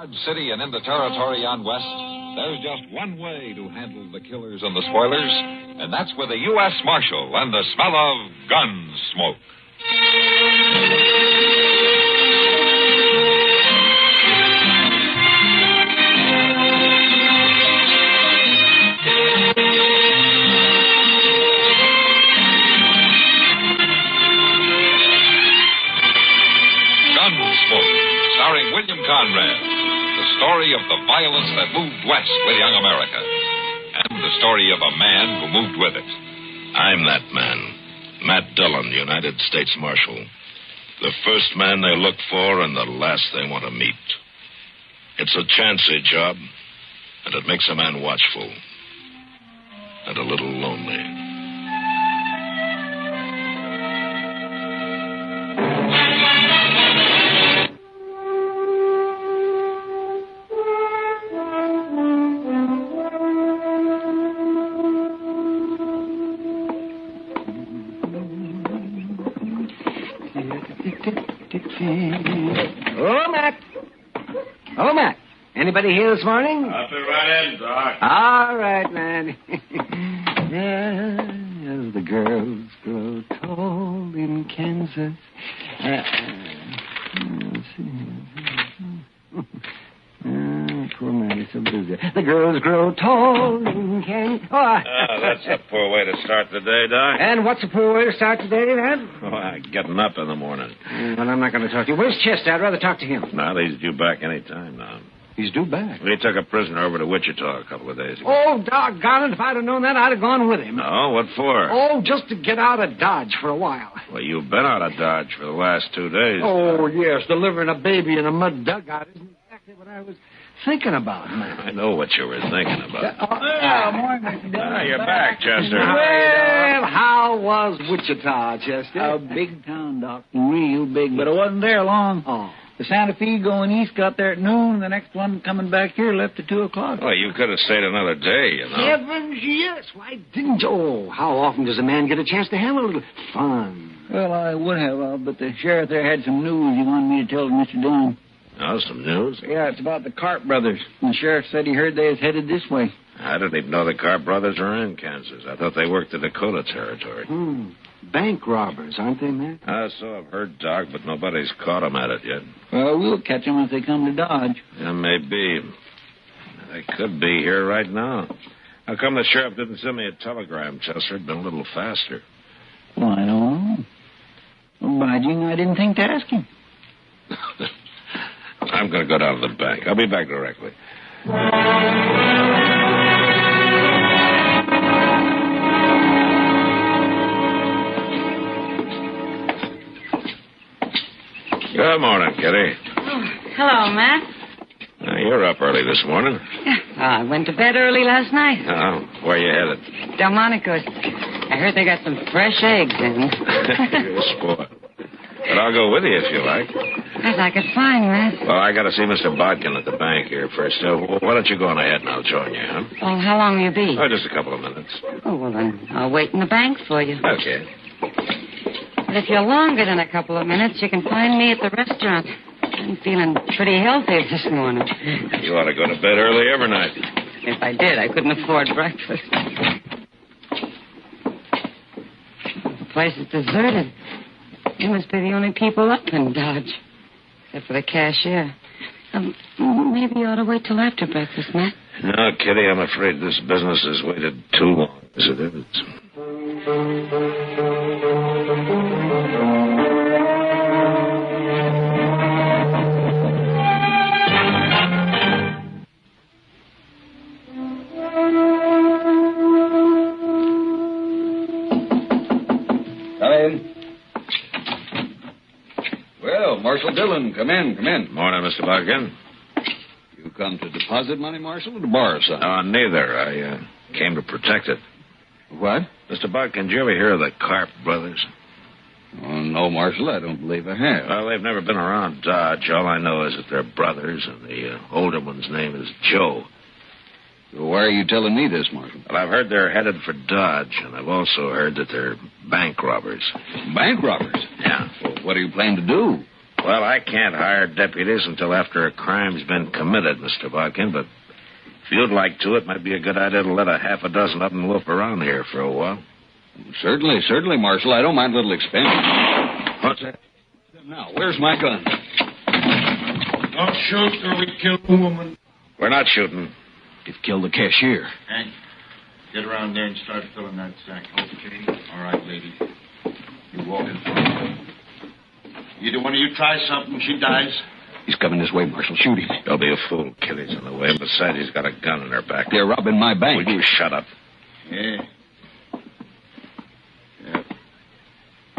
Dodge City and in the territory on West, there's just one way to handle the killers and the spoilers, and that's with a U.S. Marshal and the smell of Gunsmoke. Starring William Conrad, the story of the violence that moved west with young America, and the story of a man who moved with it. I'm that man, Matt Dillon, United States Marshal. The first man they look for and the last they want to meet. It's a chancy job, and it makes a man watchful and a little lonely. Hello, Matt. Anybody here this morning? I'll be right in, Doc. All right, man. As the girls grow tall in Kansas. Let's see. Poor man, he's so busy. The girls grow tall in Kansas. That's a poor way to start the day, Doc. And what's a poor way to start today, then? Getting up in the morning. Well, I'm not going to talk to you. Where's Chester? I'd rather talk to him. Now, he's due back any time now. He's due back. He took a prisoner over to Wichita a couple of days ago. Oh, doggone it. If I'd have known that, I'd have gone with him. No, what for? Oh, just to get out of Dodge for a while. Well, you've been out of Dodge for the last 2 days. Oh, yes. Delivering a baby in a mud dugout isn't exactly what I was thinking about, man. I know what you were thinking about. Morning. You're back, Chester. Well, how was Wichita, Chester? A big town, Doc. Real big, but I wasn't there long. Oh. The Santa Fe going east got there at noon, and the next one coming back here left at 2 o'clock. Well, you could have stayed another day, you know. Heavens, yes. Why didn't you? Oh, how often does a man get a chance to have a little fun? Well, I would have, but the sheriff there had some news he wanted me to tell to Mr. Dillon. Oh, some news? Yeah, it's about the Carp brothers. And the sheriff said he heard they was headed this way. I didn't even know the Carp brothers were in Kansas. I thought they worked the Dakota territory. Bank robbers, aren't they, man? So I've heard, Doc, but nobody's caught them at it yet. Well, we'll catch them if they come to Dodge. Yeah, maybe. They could be here right now. How come the sheriff didn't send me a telegram, Chester? It'd been a little faster. Well, I don't know. Well, by jing, I didn't think to ask him. I'm going to go down to the bank. I'll be back directly. Good morning, Kitty. Oh, hello, Matt. Now, you're up early this morning. I went to bed early last night. Oh, where you headed? Delmonico's. I heard they got some fresh eggs in. You're a sport. But I'll go with you if you like. I'd like it fine, Matt. Well, I got to see Mr. Bodkin at the bank here first. Why don't you go on ahead and I'll join you, huh? Well, how long will you be? Oh, just a couple of minutes. Oh, well, then I'll wait in the bank for you. Okay. But if you're longer than a couple of minutes, you can find me at the restaurant. I'm feeling pretty healthy this morning. You ought to go to bed early every night. If I did, I couldn't afford breakfast. The place is deserted. You must be the only people up in Dodge, except for the cashier. Maybe you ought to wait till after breakfast, Matt. No, Kitty, I'm afraid this business has waited too long as it is. Come in. Well, Marshal Dillon, come in. Morning, Mr. Bodkin. You come to deposit money, Marshal, or to borrow some? Neither. I came to protect it. What? Mr. Bodkin, did you ever hear of the Carp brothers? Oh, no, Marshal, I don't believe I have. Well, they've never been around Dodge. All I know is that they're brothers, and the older one's name is Joe. Well, why are you telling me this, Marshal? Well, I've heard they're headed for Dodge, and I've also heard that they're bank robbers. Bank robbers? Yeah. Well, what do you plan to do? Well, I can't hire deputies until after a crime's been committed, Mr. Bodkin, but if you'd like to, it might be a good idea to let a half a dozen of them loaf around here for a while. Certainly, Marshal. I don't mind a little expense. What's that? Now, where's my gun? Don't shoot or we kill the woman. We're not shooting. You've killed the cashier. Hank, get around there and start filling that sack. Okay. All right, lady. You walk in front of her. Either one of you tries something, she dies. He's coming this way, Marshal. Shoot him. Don't be a fool. Kitty's in the way. Besides, he's got a gun in her back. They're robbing my bank. Will you shut up? Yeah.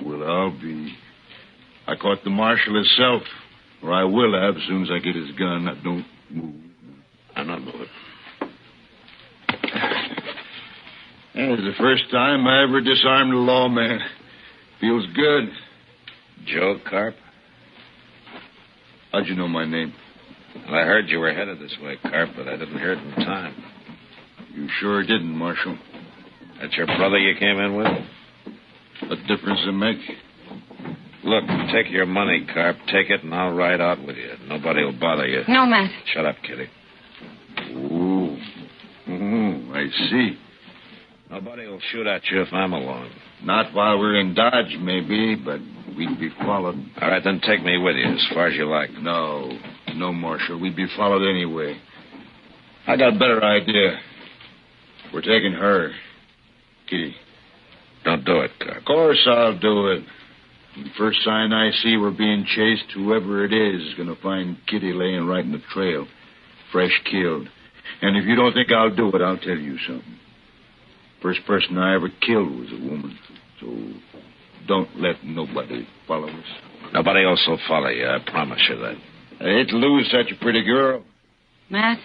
Well, I'll be. I caught the marshal himself, or I will have as soon as I get his gun. Now, don't move. I'm not moving. That was the first time I ever disarmed a lawman. Feels good. Joe Carp? How'd you know my name? Well, I heard you were headed this way, Carp, but I didn't hear it in time. You sure didn't, Marshal. That's your brother you came in with? What difference it make? Look, take your money, Carp. Take it, and I'll ride out with you. Nobody will bother you. No, Matt. Shut up, Kitty. Ooh. I see. Nobody will shoot at you if I'm along. Not while we're in Dodge, maybe, but we'd be followed. All right, then take me with you as far as you like. No, Marshal. We'd be followed anyway. I got a better idea. We're taking her. Kitty. Don't do it, Carp. Of course I'll do it. The first sign I see we're being chased, whoever it is going to find Kitty laying right in the trail, fresh killed. And if you don't think I'll do it, I'll tell you something. First person I ever killed was a woman. So don't let nobody follow us. Nobody else will follow you, I promise you that. I hate to lose such a pretty girl. Matt,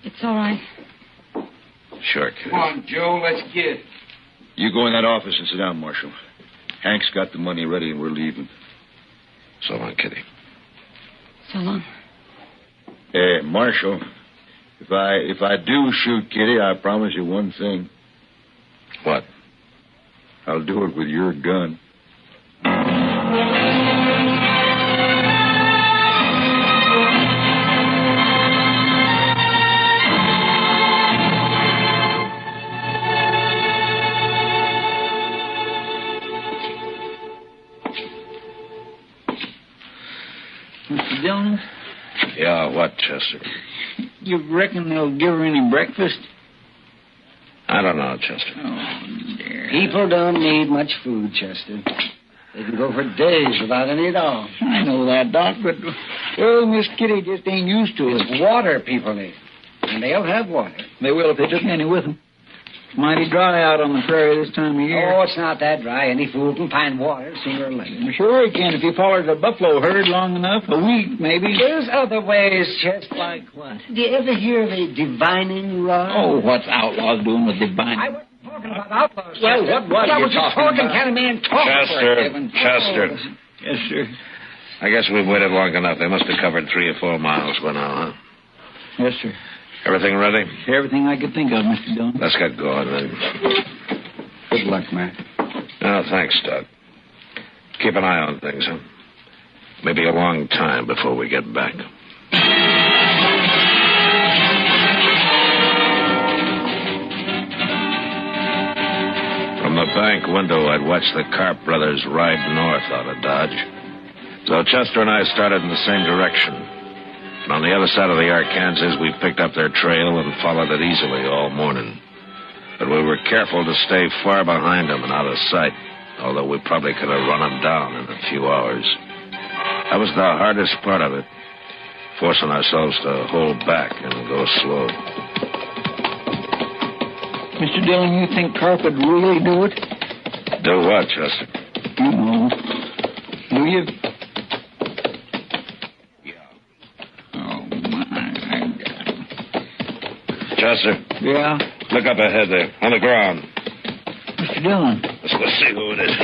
it's all right. Sure, Kitty. Come on, Joe, let's get. You go in that office and sit down, Marshal. Hank's got the money ready and we're leaving. So long, Kitty. So long. Hey, Marshal, if I do shoot Kitty, I promise you one thing. What? I'll do it with your gun. Mr. Dillon, Yeah, what, Chester? you reckon they'll give her any breakfast? I don't know, Chester. Oh, dear. People don't need much food, Chester. They can go for days without any at all. I know that, Doc, but, well, Miss Kitty just ain't used to it. It's water people need. And they'll have water. They will if they took any with them. It's mighty dry out on the prairie this time of year. Oh, it's not that dry. Any fool can find water sooner or later. Sure he can if he followed the buffalo herd long enough. A week, maybe. There's other ways, Chester. Like what? Do you ever hear of a divining rod? Oh, what's outlaws doing with divining? I wasn't talking about outlaws. Well, Chester. what was I you was just talking talking about? kind of man talk. Chester. Yes, sir. I guess we've waited long enough. They must have covered 3 or 4 miles by now, huh? Yes, sir. Everything ready? Everything I could think of, Mr. Dillon. Let's get going, then. Good luck, Matt. No, thanks, Doc. Keep an eye on things, huh? Maybe a long time before we get back. From the bank window, I'd watched the Carp brothers ride north out of Dodge. So Chester and I started in the same direction. And on the other side of the Arkansas, we picked up their trail and followed it easily all morning. But we were careful to stay far behind them and out of sight, although we probably could have run them down in a few hours. That was the hardest part of it, forcing ourselves to hold back and go slow. Mr. Dillon, you think Carp would really do it? Do what, Chester? You know. Do you? Oh, my God. Chester, Yeah? look up ahead there, on the ground. Mr. Dillon. Let's go see who it is.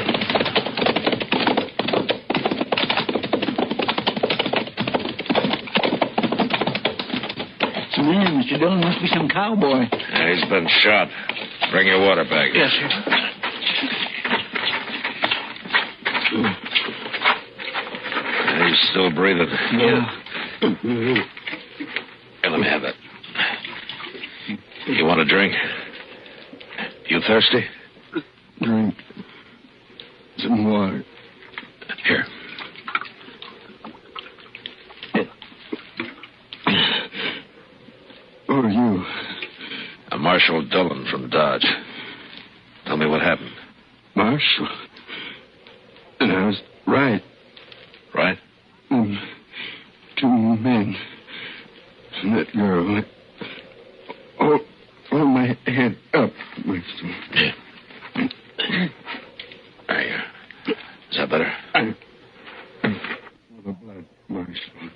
It's a man, Mr. Dillon. Must be some cowboy. Yeah, he's been shot. Bring your water bag. Yes, sir. still breathing? Yeah. Here, let me have that. You want a drink? You thirsty? Drink. Some water. Here. Who are you? I'm Marshal Dillon from Dodge. Tell me what happened. Marshal. And I was right. Right? Two men. And that girl. Hold my head up, Marshal. Yeah. There you are. Is that better? I'm full of blood, Marshal.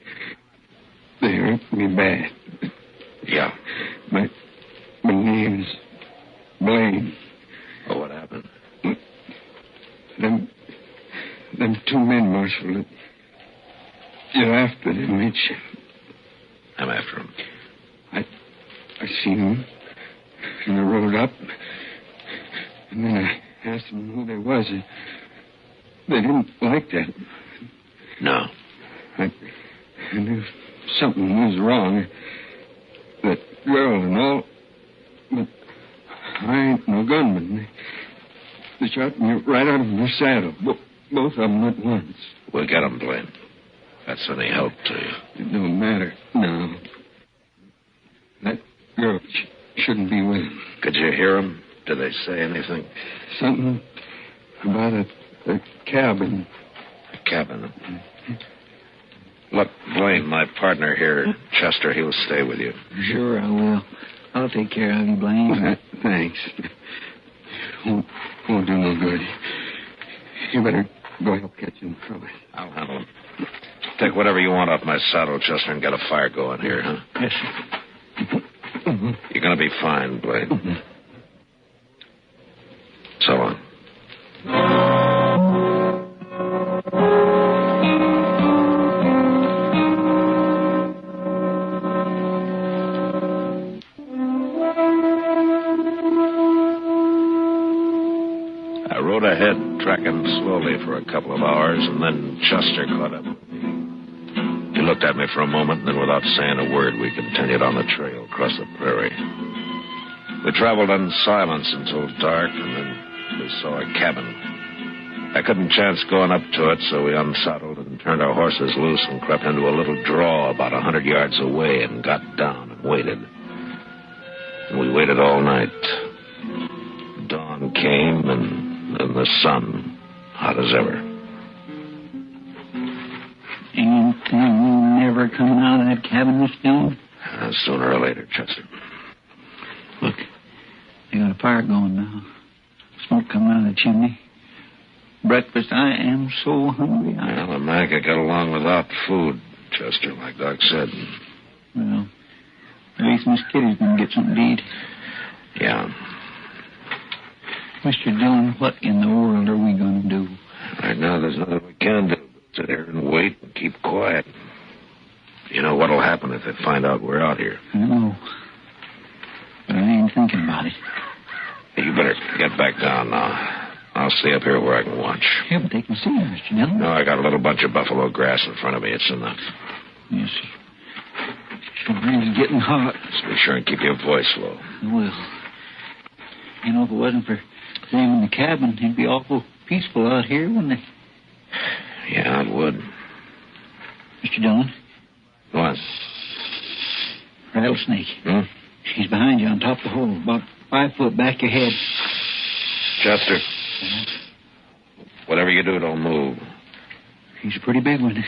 They hurt me bad. Yeah. My name's Blaine. Oh, what happened? Them two men, Marshal. You're after them, ain't you? I'm after him. I seen them. And I rode up. And then I asked them who they was. They didn't like that. No. I knew something was wrong. That girl and all. But I ain't no gunman. They shot me right out of my saddle. Both of them at once. We'll get him, Blaine. That's any help to you. It don't matter. No. That girl shouldn't be with him. Could you hear him? Did they say anything? Something about a cabin. A cabin? Look, Blaine, my partner here, Chester, he'll stay with you. Sure, I will. I'll take care of you, Blaine. Thanks. Won't do no good. You better go help catch him from it. I'll handle him. Take whatever you want off my saddle, Chester, and get a fire going here, huh? Yes, sir. You're going to be fine, Blaine. So long. I rode ahead, tracking slowly for a couple of hours, and then Chester caught up with me. He looked at me for a moment, and then without saying a word, we continued on the trail across the prairie. We traveled in silence until dark, and then we saw a cabin. I couldn't chance going up to it, so we unsaddled and turned our horses loose and crept into a little draw about 100 yards away and got down and waited. And we waited all night. Dawn came, and the sun, hot as ever. Anything never coming out of that cabin, Miss Dillon? Sooner or later, Chester. Look, they got a fire going now. Smoke coming out of the chimney. Breakfast, I am so hungry. Well, the man could get along without food, Chester, like Doc said. Well, at least Miss Kitty's going to get something to eat. Yeah. Mr. Dillon, what in the world are we going to do? Right now, there's nothing we can do but sit here and wait and keep quiet. You know what'll happen if they find out we're out here. I know. But I ain't thinking about it. Hey, you better get back down now. I'll stay up here where I can watch. Yeah, but they can see you, Mr. Dillon. No, I got a little bunch of buffalo grass in front of me. It's enough. Yes, sir. It's really getting hot. Just be sure and keep your voice low. I will. You know, if it wasn't for them in the cabin, it'd be awful peaceful out here, wouldn't it? Yeah, it would. Mr. Dillon? What? Rattlesnake. Hmm? He's behind you on top of the hole, about 5 foot back your head. Chester. Whatever you do, don't move. He's a pretty big one.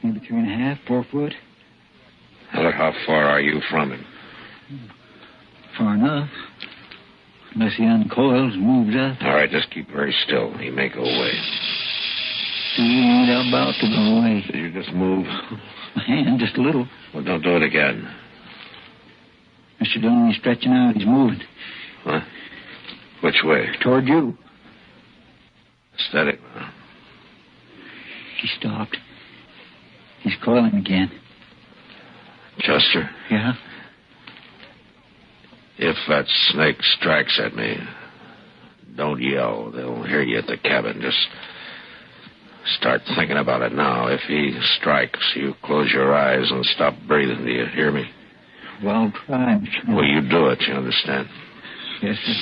Maybe 3.5, 4 foot. Now, look, how far are you from him? Far enough. Unless he uncoils and moves up. All right, just keep very still. He may go away. He ain't about to go away. Did you just move? My hand, just a little. Well, don't do it again. Mr. Dillon, he's stretching out. He's moving. Huh? Which way? Toward you. Steady now. He stopped. He's coiling again. Chester? Yeah? If that snake strikes at me, don't yell. They'll hear you at the cabin. Just Start thinking about it now. If he strikes, you close your eyes and stop breathing. Do you hear me? Well, I'll try, Mr. Dillon. Well, you do it, you understand? Yes, sir.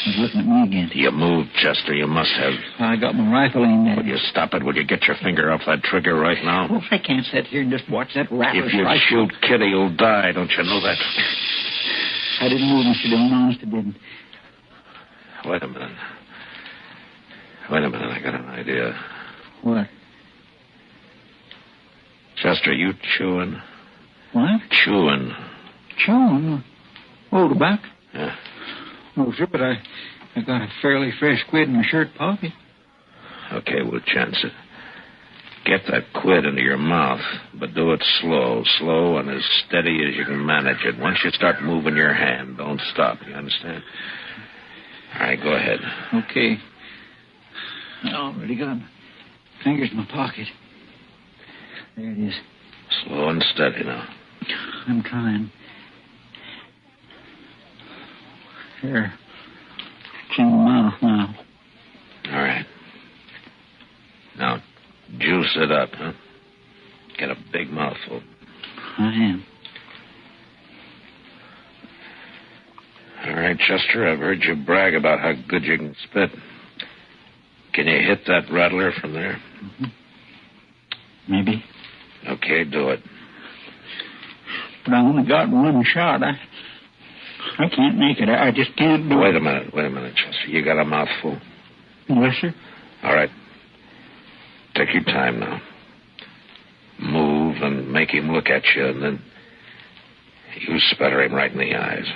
He's looking at me again. You moved, Chester. You must have. I got my rifle aimed at Would him. you stop it? Would you get your finger off that trigger right now? Well, I can't sit here and just watch that rattler If you strike. shoot Kitty, you'll die. Don't you know that? I didn't move, Mr. Dillon. Honest, I didn't. Wait a minute. I got an idea. What? Chester, you chewing? What? Chewing. Chewing? Oh, tobacco? Yeah. Oh, sure, but I got a fairly fresh quid in my shirt pocket. Okay, we'll chance it. Get that quid into your mouth, but do it slow and as steady as you can manage it. Once you start moving your hand, don't stop. You understand? All right, go ahead. Okay. I already got my fingers in my pocket. There it is. Slow and steady now. I'm trying. Here. It's in my mouth now. All right. Now, juice it up, huh? Get a big mouthful. I am. All right, Chester, I've heard you brag about how good you can spit. Can you hit that rattler from there? Mm-hmm. Maybe. Okay, do it. But I only got one shot. I can't make it. I just can't do Wait it. a minute, Chester. You got a mouthful? Yes, sir. All right. Take your time now. Move and make him look at you, and then you sputter him right in the eyes.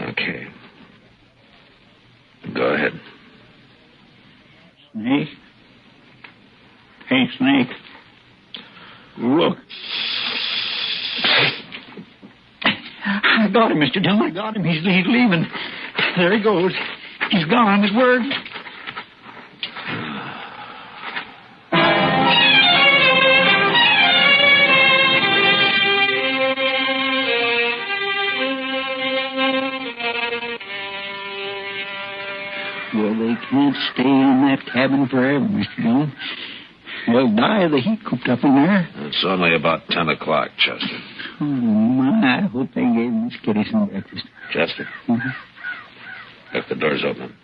Okay. Go ahead. Snake? Hey, Snake. Look. I got him, Mr. Dillon. I got him. He's leaving. There he goes. He's gone. His word. Well, they can't stay in that cabin forever, Mr. Dillon. They'll die of the heat cooped up in there. It's only about 10 o'clock, Chester. Oh, my. I hope they gave Miss Kitty some breakfast. Chester? Mm-hmm. Look, the door's open.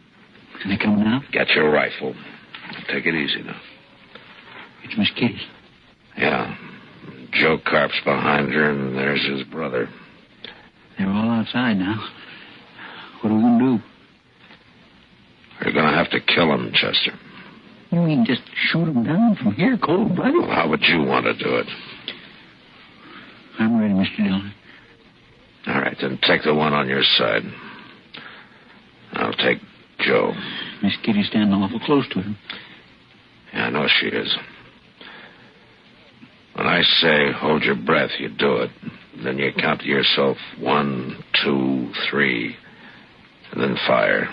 Can they come now? Get your rifle. Take it easy now. It's Miss Kitty. Yeah. Joe Carp's behind her, and there's his brother. They're all outside now. What are we going to do? We're going to have to kill him, Chester. You mean just shoot them down from here, cold-blooded? Well, how would you want to do it? I'm ready, Mr. Dillon. All right, then take the one on your side. I'll take Joe. Miss Kitty's standing awful close to him. Yeah, I know she is. When I say hold your breath, you do it. Then you count to yourself 1, 2, 3, and then fire.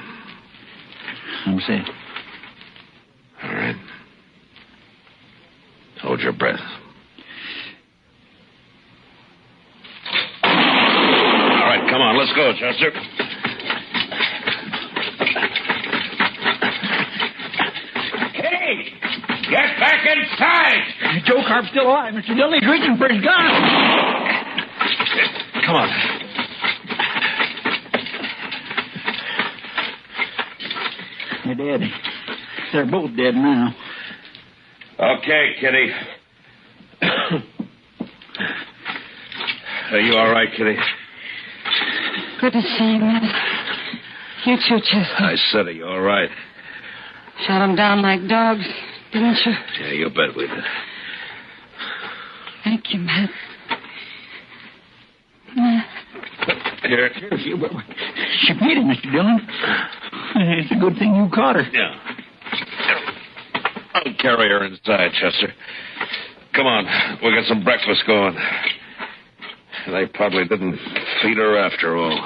I'm set. All right. Hold your breath. All right, come on, let's go, Chester. Hey! Get back inside! Joe Carp's still alive, Mr. Dillon. He's reaching for his gun. Come on. They're dead. They're both dead now. Okay, Kitty. Are you all right, Kitty? Good to see you, Matt. You too, Chester. I said, are you all right? Shot them down like dogs, didn't you? Yeah, you bet we did. Thank you, Matt. Matt. Here. She beat him, Mr. Dillon. It's a good thing you caught her. Yeah. I'll carry her inside, Chester. Come on, we'll get some breakfast going. They probably didn't feed her after all.